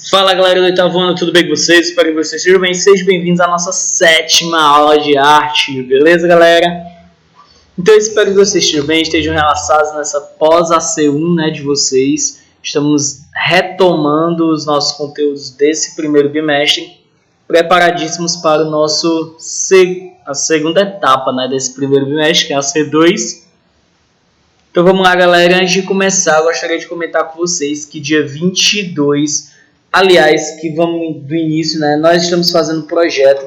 Fala galera do oitavo ano, tudo bem com vocês? Espero que vocês estejam bem. Sejam bem-vindos à nossa 7ª aula de arte, beleza galera? Então eu espero que vocês estejam bem, estejam relaxados nessa pós-AC1 de vocês. Estamos retomando os nossos conteúdos desse primeiro bimestre, preparadíssimos para o nosso a segunda etapa desse primeiro bimestre, que é a C2. Então vamos lá galera, antes de começar eu gostaria de comentar com vocês que dia 22, aliás, que vamos do início, nós estamos fazendo um projeto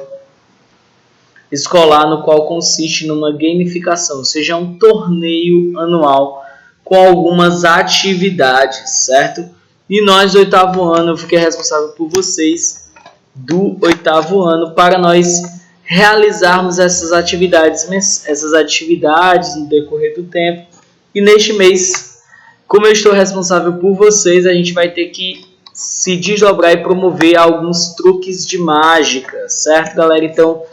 escolar no qual consiste numa gamificação, ou seja, um torneio anual com algumas atividades, certo? E nós do oitavo ano, eu fiquei responsável por vocês do oitavo ano para nós realizarmos essas atividades no decorrer do tempo. E neste mês, como eu estou responsável por vocês, a gente vai ter que se desdobrar e promover alguns truques de mágica, certo, galera? Então,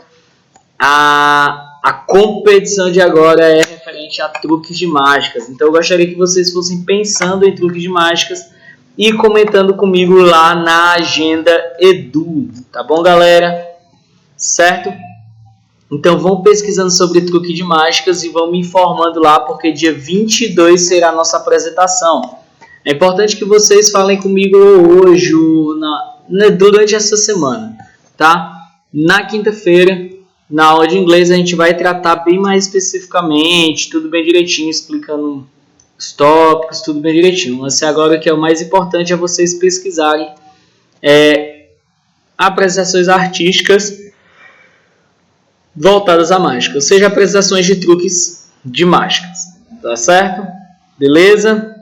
a competição de agora é referente a truques de mágicas. Então, eu gostaria que vocês fossem pensando em truques de mágicas e comentando comigo lá na agenda Edu, tá bom, galera? Certo? Então vão pesquisando sobre truque de mágicas e vão me informando lá, porque dia 22 será a nossa apresentação. É importante que vocês falem comigo hoje, durante essa semana, tá? Na quinta-feira, na aula de inglês, a gente vai tratar bem mais especificamente, tudo bem direitinho, explicando os tópicos, tudo bem direitinho. Mas agora o que é o mais importante é vocês pesquisarem apresentações artísticas voltadas à mágica, ou seja, apresentações de truques de mágicas, tá certo? Beleza?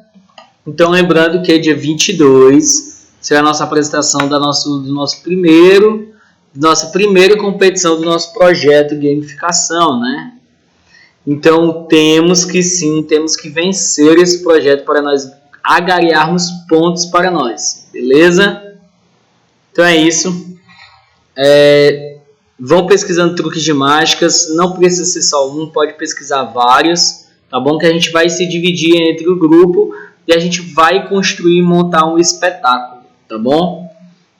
Então, lembrando que dia 22 será a nossa apresentação da nossa primeira competição do nosso projeto gamificação, Então, temos que vencer esse projeto para nós agariarmos pontos para nós, beleza? Então é isso. Vão pesquisando truques de mágicas, não precisa ser só um, pode pesquisar vários, tá bom? Que a gente vai se dividir entre o grupo e a gente vai construir e montar um espetáculo, tá bom?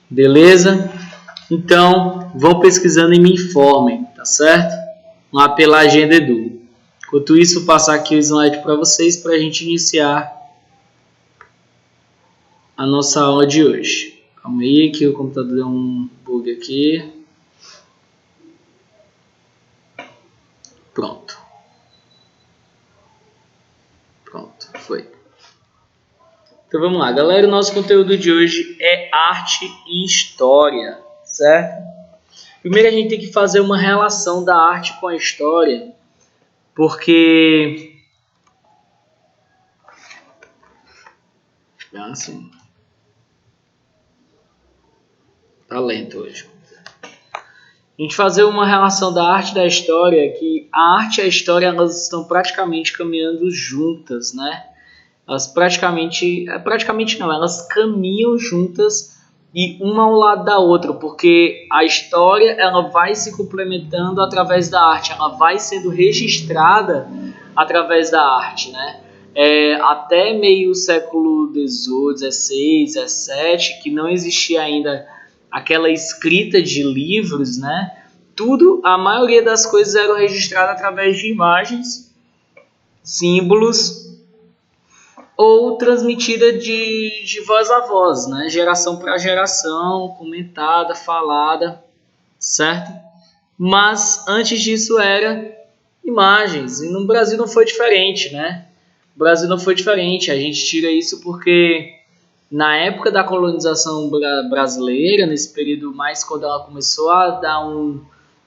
Beleza? Então, vão pesquisando e me informem, tá certo? Lá pela agenda Edu. Enquanto isso, vou passar aqui o slide para vocês para a gente iniciar a nossa aula de hoje. Calma aí que o computador deu um bug aqui. Pronto, foi. Então vamos lá, galera. O nosso conteúdo de hoje é arte e história, certo? Primeiro a gente tem que fazer uma relação da arte com a história, porque assim, tá lento hoje. A gente fazer uma relação da arte e da história, que a arte e a história elas estão praticamente caminhando juntas, Elas elas caminham juntas e uma ao lado da outra, porque a história ela vai se complementando através da arte, ela vai sendo registrada através da arte, Até meio século XVIII, XVI, XVII, que não existia ainda aquela escrita de livros, a maioria das coisas eram registradas através de imagens, símbolos ou transmitida de voz a voz, geração para geração, comentada, falada, certo? Mas antes disso era imagens, e no Brasil não foi diferente, O Brasil não foi diferente, a gente tira isso porque na época da colonização brasileira, nesse período mais quando ela começou a dar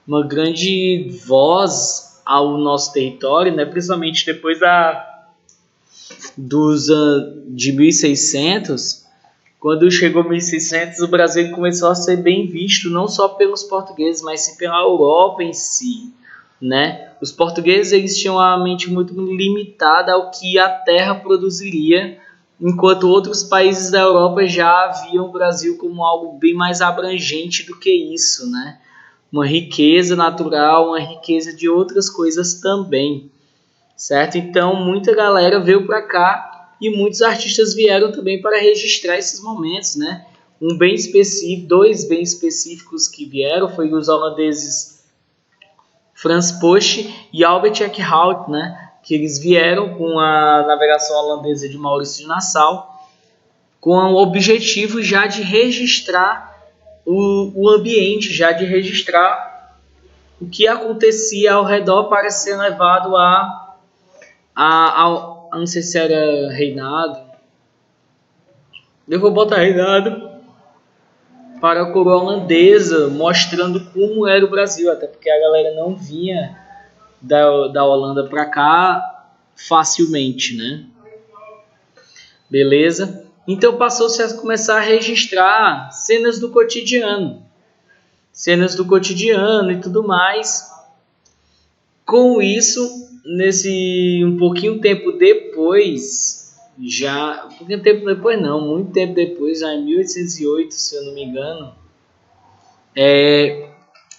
uma grande voz ao nosso território, principalmente depois de 1600, quando chegou 1600, o Brasil começou a ser bem visto não só pelos portugueses, mas sim pela Europa em si, Os portugueses eles tinham a mente muito limitada ao que a terra produziria, enquanto outros países da Europa já viam o Brasil como algo bem mais abrangente do que isso, Uma riqueza natural, uma riqueza de outras coisas também, certo? Então, muita galera veio para cá e muitos artistas vieram também para registrar esses momentos, bem específico, dois bem específicos que vieram, foi os holandeses Frans Post e Albert Eckhout, né? Que eles vieram com a navegação holandesa de Maurício de Nassau, com o objetivo já de registrar o ambiente, já de registrar o que acontecia ao redor para ser levado a não sei se era reinado, eu vou botar reinado, para a coroa holandesa, mostrando como era o Brasil, até porque a galera não vinha da Holanda para cá facilmente, né? Beleza? Então passou-se a começar a registrar cenas do cotidiano e tudo mais. Com isso, um pouquinho tempo depois, muito tempo depois, já em 1808, se eu não me engano,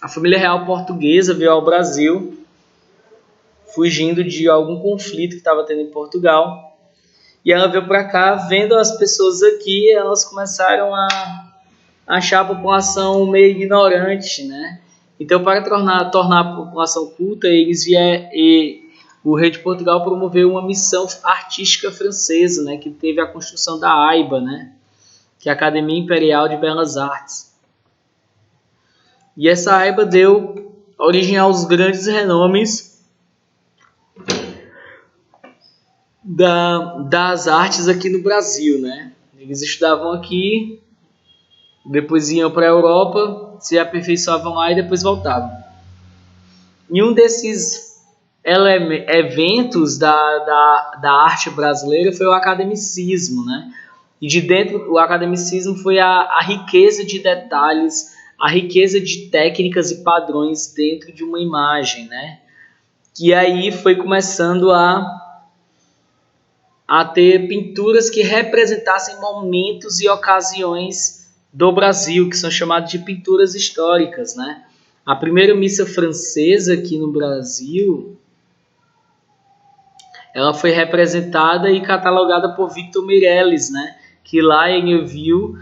a família real portuguesa veio ao Brasil, fugindo de algum conflito que estava tendo em Portugal. E ela veio para cá, vendo as pessoas aqui, elas começaram a achar a população meio ignorante, né? Então, para tornar a população culta, o rei de Portugal promoveu uma missão artística francesa, né? Que teve a construção da AIBA, né? Que é a Academia Imperial de Belas Artes. E essa AIBA deu origem aos grandes renomes das artes aqui no Brasil, né? Eles estudavam aqui, depois iam para a Europa, se aperfeiçoavam lá e depois voltavam. E um desses eventos da arte brasileira foi o academicismo, né? E de dentro, o academicismo foi a riqueza de detalhes, a riqueza de técnicas e padrões dentro de uma imagem, né? Que aí foi começando a ter pinturas que representassem momentos e ocasiões do Brasil, que são chamadas de pinturas históricas, né? A primeira missa francesa aqui no Brasil, ela foi representada e catalogada por Victor Meirelles, né? Que lá ele viu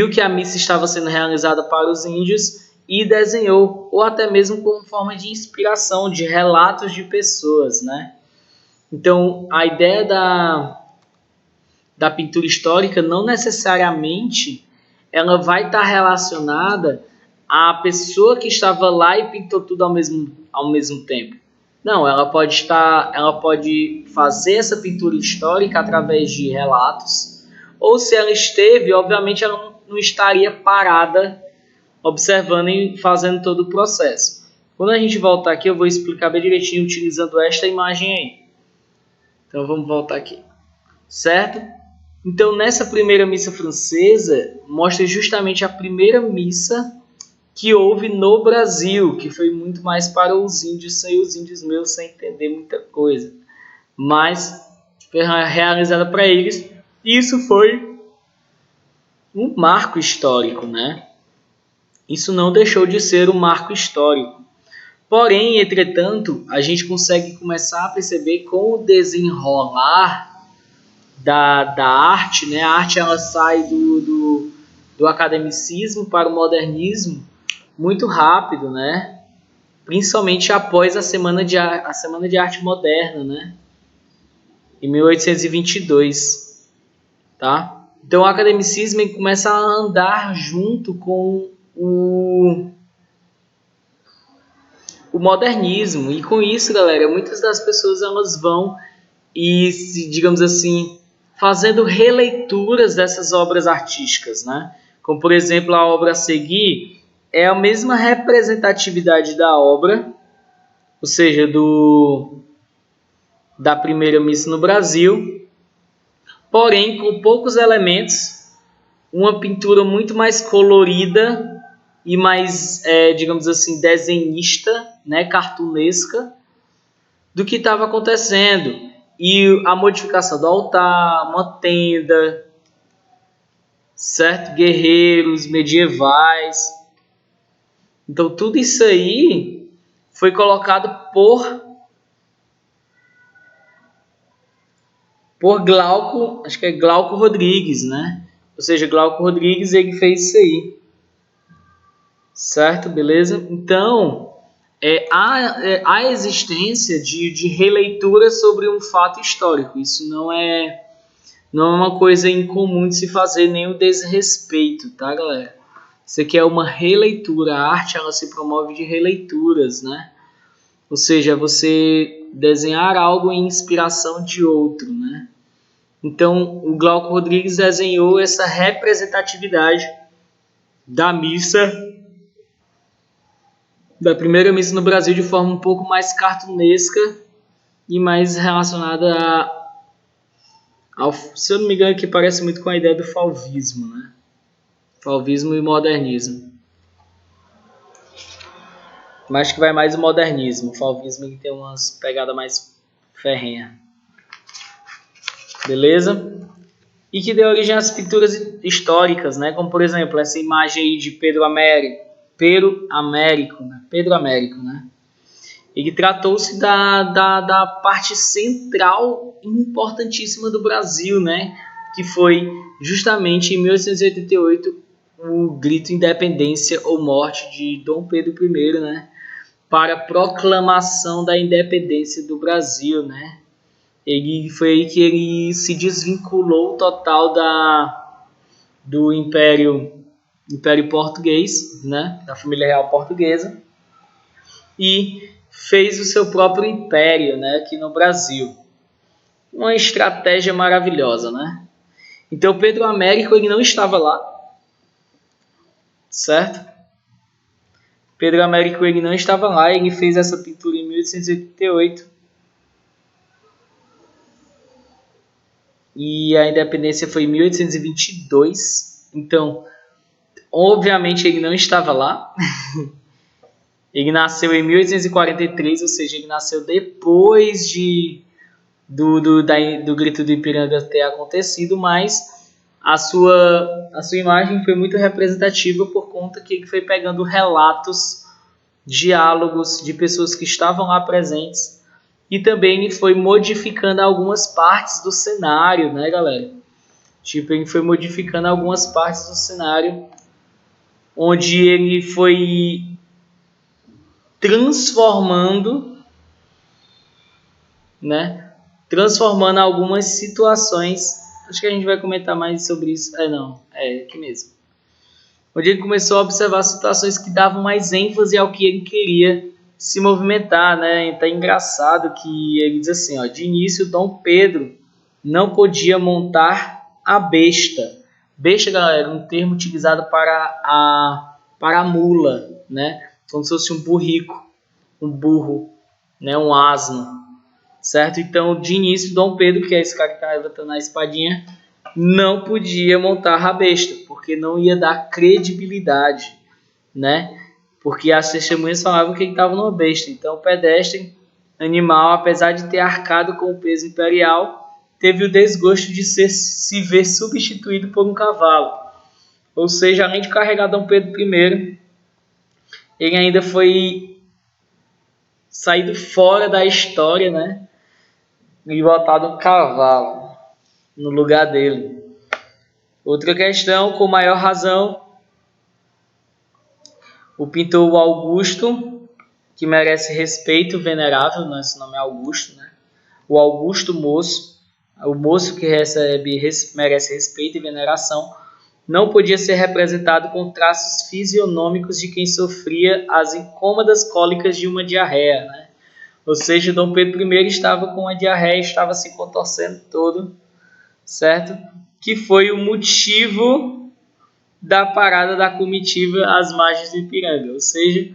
que a missa estava sendo realizada para os índios e desenhou, ou até mesmo como forma de inspiração, de relatos de pessoas, né? Então, a ideia da pintura histórica não necessariamente ela vai estar relacionada à pessoa que estava lá e pintou tudo ao mesmo tempo. Não, ela pode fazer essa pintura histórica através de relatos, ou se ela esteve, obviamente ela não estaria parada observando e fazendo todo o processo. Quando a gente voltar aqui, eu vou explicar bem direitinho utilizando esta imagem aí. Então vamos voltar aqui, certo? Então nessa primeira missa francesa, mostra justamente a primeira missa que houve no Brasil, que foi muito mais para os índios, sem os índios meus, sem entender muita coisa. Mas foi realizada para eles, e isso foi um marco histórico, né? Isso não deixou de ser um marco histórico. Porém, entretanto, a gente consegue começar a perceber com o desenrolar da arte, né? A arte ela sai do academicismo para o modernismo muito rápido, né? Principalmente após a Semana de Arte Moderna, né? Em 1822, tá? Então o academicismo começa a andar junto com o modernismo, e com isso, galera, muitas das pessoas elas vão e, digamos assim, fazendo releituras dessas obras artísticas, né? Como, por exemplo, a obra a seguir é a mesma representatividade da obra, ou seja, da primeira missa no Brasil, porém com poucos elementos, uma pintura muito mais colorida e mais, digamos assim, desenhista, né, cartunesca, do que estava acontecendo. E a modificação do altar, uma tenda, certo? Guerreiros medievais. Então tudo isso aí foi colocado por Glauco, acho que é Glauco Rodrigues, né? Ou seja, Glauco Rodrigues, ele fez isso aí. Certo? Beleza? Então, há existência de releitura sobre um fato histórico. Isso não é uma coisa incomum de se fazer, nem o desrespeito, tá, galera? Isso aqui é uma releitura. A arte, ela se promove de releituras, né? Ou seja, você desenhar algo em inspiração de outro, né? Então, o Glauco Rodrigues desenhou essa representatividade da missa, da primeira missa no Brasil, de forma um pouco mais cartunesca e mais relacionada se eu não me engano, que parece muito com a ideia do fauvismo, né? Fauvismo e modernismo. Mas acho que vai mais o modernismo. O fauvismo ele tem umas pegadas mais ferrenha. Beleza? E que deu origem às pinturas históricas, né? Como, por exemplo, essa imagem aí de Pedro Américo, né? E que tratou-se da parte central importantíssima do Brasil, né? Que foi justamente em 1888 o grito Independência ou Morte de Dom Pedro I, né? Para a proclamação da independência do Brasil, né? Foi aí que ele se desvinculou total do Império Português, né? Da família real portuguesa, e fez o seu próprio império, né? Aqui no Brasil. Uma estratégia maravilhosa, né? Então Pedro Américo ele não estava lá, certo? Pedro Américo ele não estava lá, ele fez essa pintura em 1888 e a independência foi em 1822. Então, obviamente ele não estava lá. Ele nasceu em 1843, ou seja, ele nasceu depois do Grito do Ipiranga ter acontecido, mas a sua imagem foi muito representativa por conta que ele foi pegando relatos, diálogos de pessoas que estavam lá presentes, e também ele foi modificando algumas partes do cenário, né, galera? Tipo, ele foi modificando algumas partes do cenário, onde ele foi transformando, né? Transformando algumas situações. Acho que a gente vai comentar mais sobre isso. Aqui mesmo. Onde ele começou a observar situações que davam mais ênfase ao que ele queria se movimentar, né? Então é engraçado que ele diz assim, ó, de início Dom Pedro não podia montar a besta. Besta, galera, é um termo utilizado para a mula, né? Como se fosse um burrico, um burro, né? Um asno. Certo? Então, de início, Dom Pedro, que é esse cara que está levantando a espadinha, não podia montar a besta, porque não ia dar credibilidade, né? Porque as testemunhas falavam que ele estava numa besta. Então, o pedestre, animal, apesar de ter arcado com o peso imperial, teve o desgosto de se ver substituído por um cavalo. Ou seja, além de carregar Dom Pedro I, ele ainda foi saído fora da história, né? E botado um cavalo no lugar dele. Outra questão, com maior razão, o pintor Augusto, que merece respeito, venerável, né? Esse nome é Augusto, né? O Augusto Moço, o moço que merece respeito e veneração, não podia ser representado com traços fisionômicos de quem sofria as incômodas cólicas de uma diarreia, né? Ou seja, Dom Pedro I estava com a diarreia, estava se contorcendo todo, certo? Que foi o motivo da parada da comitiva às margens do Ipiranga. Ou seja,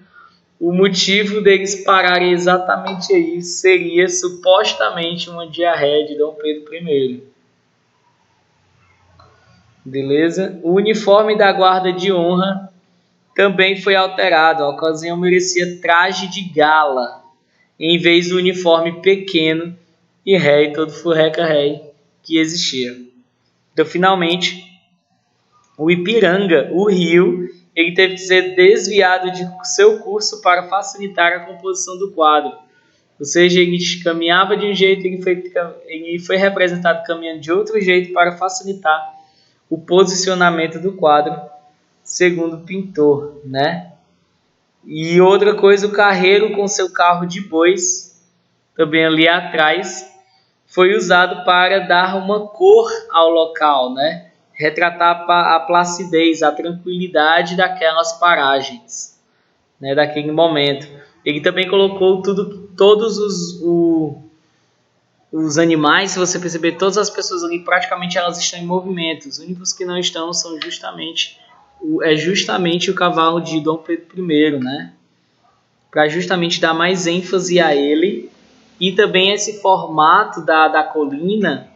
o motivo deles pararem exatamente aí seria supostamente uma diarreia de Dom Pedro I. Beleza? O uniforme da guarda de honra também foi alterado. A ocasião merecia traje de gala, em vez do uniforme pequeno e rei, todo furreca-rei, que existia. Então, finalmente, o Ipiranga, o rio, ele teve que ser desviado de seu curso para facilitar a composição do quadro. Ou seja, ele caminhava de um jeito, ele foi representado caminhando de outro jeito para facilitar o posicionamento do quadro segundo o pintor, né? E outra coisa, o carreiro com seu carro de bois, também ali atrás, foi usado para dar uma cor ao local, né? Retratar a placidez, a tranquilidade daquelas paragens, né? Daquele momento. Ele também colocou todos os animais, se você perceber, todas as pessoas ali, praticamente elas estão em movimento. Os únicos que não estão são justamente o cavalo de Dom Pedro I, né? Para justamente dar mais ênfase a ele. E também esse formato da colina,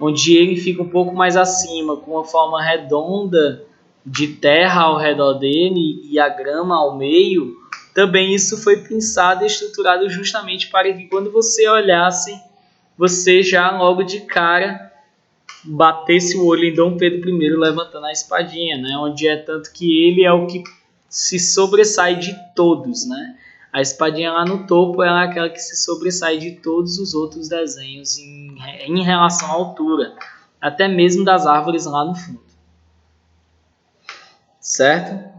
onde ele fica um pouco mais acima, com uma forma redonda de terra ao redor dele e a grama ao meio. Também isso foi pensado e estruturado justamente para que quando você olhasse, você já logo de cara batesse o olho em Dom Pedro I levantando a espadinha, né? Onde é tanto que ele é o que se sobressai de todos, né? A espadinha lá no topo é aquela que se sobressai de todos os outros desenhos em relação à altura, até mesmo das árvores lá no fundo. Certo?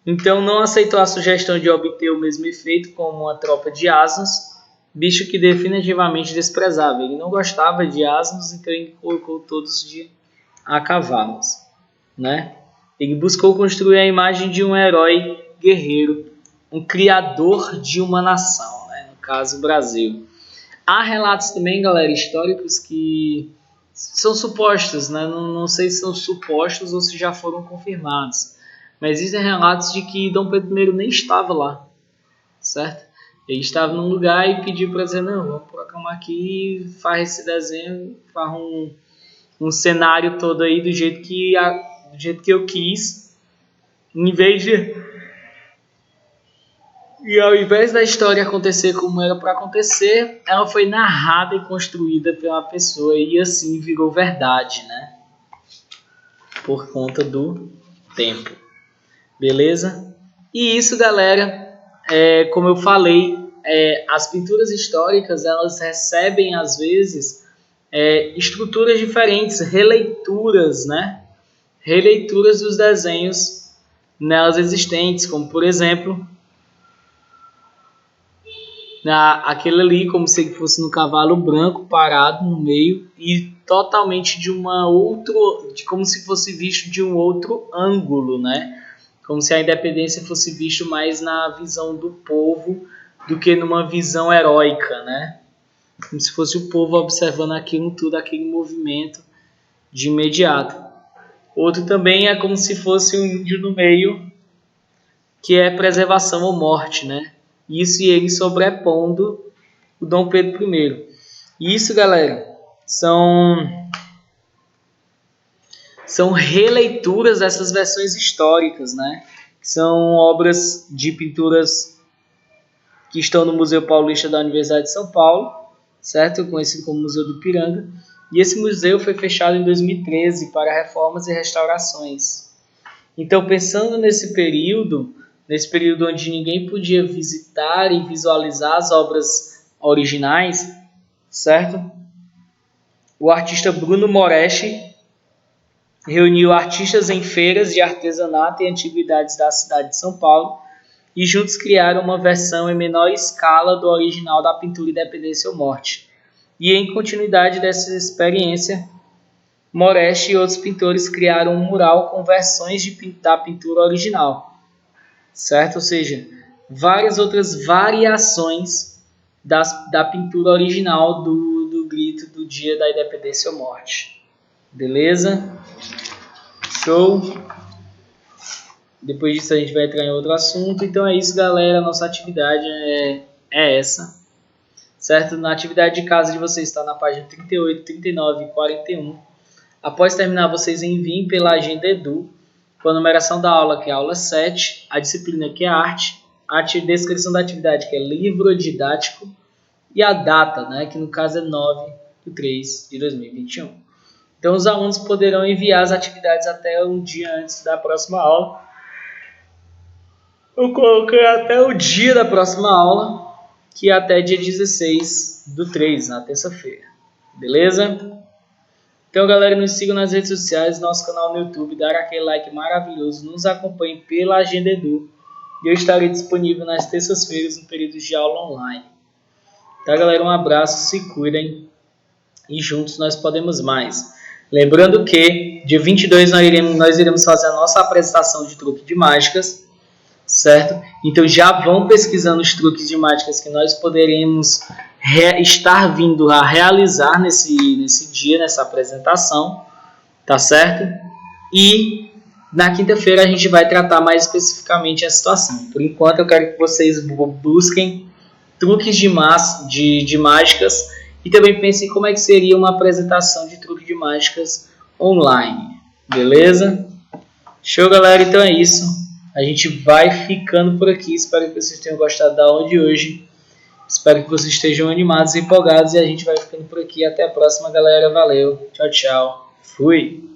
Então não aceitou a sugestão de obter o mesmo efeito como uma tropa de asnos, bicho que definitivamente desprezava. Ele não gostava de asnos, então ele colocou todos a cavalos, né? Ele buscou construir a imagem de um herói guerreiro, um criador de uma nação, né? No caso, o Brasil. Há relatos também, galera, históricos que são supostos, né? Não sei se são supostos ou se já foram confirmados, mas existem relatos de que Dom Pedro I nem estava lá, certo? Ele estava num lugar e pediu para dizer, não, vamos proclamar aqui, faz esse desenho, faz um cenário todo aí do jeito que eu quis, em vez de... E ao invés da história acontecer como era para acontecer, ela foi narrada e construída pela pessoa e assim virou verdade, né? Por conta do tempo. Beleza? E isso, galera, como eu falei, as pinturas históricas, elas recebem, às vezes, estruturas diferentes, releituras, né? Releituras dos desenhos nelas existentes, como, por exemplo, aquele ali, como se ele fosse no cavalo branco, parado no meio, e totalmente como se fosse visto de um outro ângulo, né? Como se a independência fosse visto mais na visão do povo do que numa visão heróica, né? Como se fosse o povo observando aquilo tudo, aquele movimento de imediato. Outro também é como se fosse um índio no meio, que é preservação ou morte, né? Isso e ele sobrepondo o Dom Pedro I. Isso, galera, são releituras dessas versões históricas, né? São obras de pinturas que estão no Museu Paulista da Universidade de São Paulo, certo? Conhecido como Museu do Ipiranga. E esse museu foi fechado em 2013 para reformas e restaurações. Então, pensando nesse período onde ninguém podia visitar e visualizar as obras originais, certo? O artista Bruno Moreschi reuniu artistas em feiras de artesanato e antiguidades da cidade de São Paulo e juntos criaram uma versão em menor escala do original da pintura Independência ou Morte. E em continuidade dessa experiência, Moreschi e outros pintores criaram um mural com versões da pintura original, certo? Ou seja, várias outras variações da pintura original do grito do dia da Independência ou Morte. Beleza? Show! Depois disso a gente vai entrar em outro assunto. Então é isso, galera. Nossa atividade é essa. Certo? Na atividade de casa de vocês está na página 38, 39 e 41. Após terminar, vocês enviem pela agenda Edu com a numeração da aula, que é a aula 7, a disciplina, que é arte, a descrição da atividade, que é livro didático, e a data, né, que no caso é 9/3/2021. Então, os alunos poderão enviar as atividades até um dia antes da próxima aula. Eu coloquei até o dia da próxima aula, que é até dia 16/3, na terça-feira. Beleza? Então, galera, nos sigam nas redes sociais, nosso canal no YouTube, dar aquele like maravilhoso, nos acompanhem pela Agenda Edu. E eu estarei disponível nas terças-feiras no período de aula online. Tá, galera? Um abraço, se cuidem e juntos nós podemos mais. Lembrando que dia 22 nós iremos fazer a nossa apresentação de truque de mágicas, certo? Então já vão pesquisando os truques de mágicas que nós poderemos estar vindo a realizar nesse dia, nessa apresentação, tá certo? E na quinta-feira a gente vai tratar mais especificamente a situação. Por enquanto eu quero que vocês busquem truques de mágicas e também pensem como é que seria uma apresentação de truque de mágicas online, beleza? Show, galera, então é isso. A gente vai ficando por aqui. Espero que vocês tenham gostado da aula de hoje. Espero que vocês estejam animados e empolgados. E a gente vai ficando por aqui. Até a próxima, galera. Valeu. Tchau, tchau. Fui.